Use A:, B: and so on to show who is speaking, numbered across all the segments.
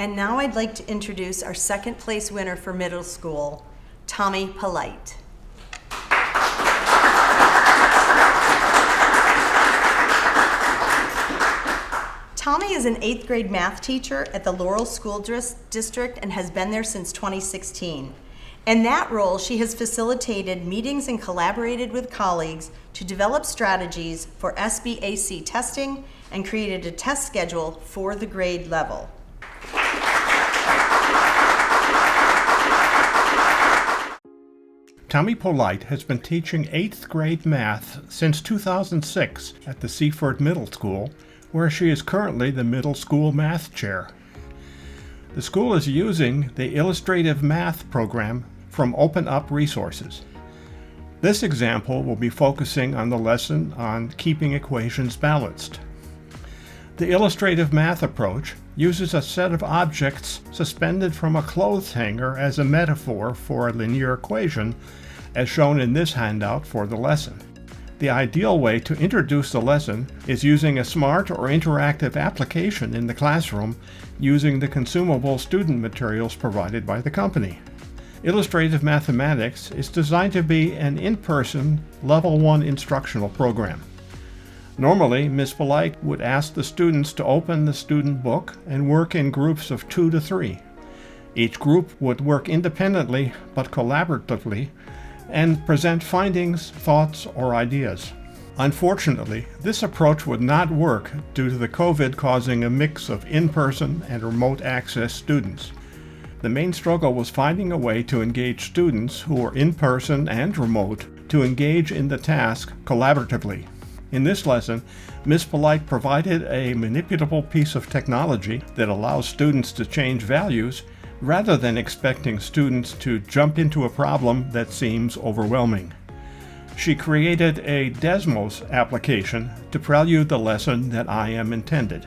A: And now I'd like to introduce our second place winner for middle school, Tommie Polite. Tommie is an 8th grade math teacher at the Laurel School District and has been there since 2016. In that role, she has facilitated meetings and collaborated with colleagues to develop strategies for SBAC testing and created a test schedule for the grade level.
B: Tommie Polite has been teaching 8th grade math since 2006 at the Seaford Middle School, where she is currently the middle school math chair. The school is using the illustrative math program from Open Up Resources. This example will be focusing on the lesson on keeping equations balanced. The illustrative math approach uses a set of objects suspended from a clothes hanger as a metaphor for a linear equation, as shown in this handout for the lesson. The ideal way to introduce the lesson is using a smart or interactive application in the classroom using the consumable student materials provided by the company. Illustrative Mathematics is designed to be an in-person Level 1 instructional program. Normally, Ms. Polite would ask the students to open the student book and work in groups of 2 to 3. Each group would work independently but collaboratively and present findings, thoughts, or ideas. Unfortunately, this approach would not work due to the COVID causing a mix of in-person and remote access students. The main struggle was finding a way to engage students who were in-person and remote to engage in the task collaboratively. In this lesson, Ms. Polite provided a manipulable piece of technology that allows students to change values rather than expecting students to jump into a problem that seems overwhelming. She created a Desmos application to prelude the lesson that IM intended.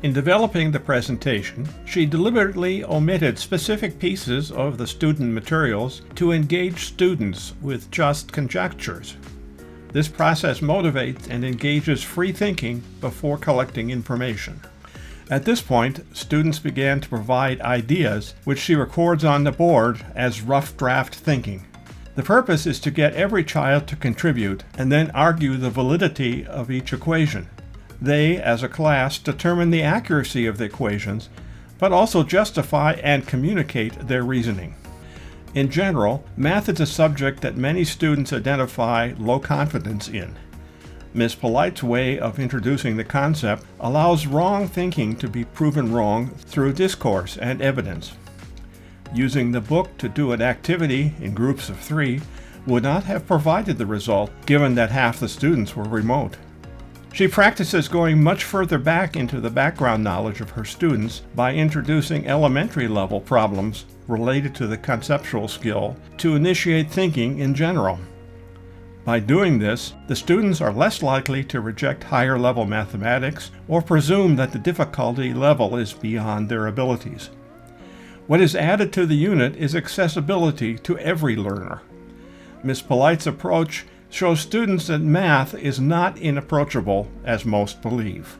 B: In developing the presentation, she deliberately omitted specific pieces of the student materials to engage students with just conjectures. This process motivates and engages free thinking before collecting information. At this point, students began to provide ideas, which she records on the board as rough draft thinking. The purpose is to get every child to contribute and then argue the validity of each equation. They, as a class, determine the accuracy of the equations, but also justify and communicate their reasoning. In general, math is a subject that many students identify low confidence in. Ms. Polite's way of introducing the concept allows wrong thinking to be proven wrong through discourse and evidence. Using the book to do an activity in groups of 3 would not have provided the result, given that half the students were remote. She practices going much further back into the background knowledge of her students by introducing elementary level problems related to the conceptual skill to initiate thinking in general. By doing this, the students are less likely to reject higher level mathematics or presume that the difficulty level is beyond their abilities. What is added to the unit is accessibility to every learner. Ms. Polite's approach shows students that math is not inapproachable as most believe.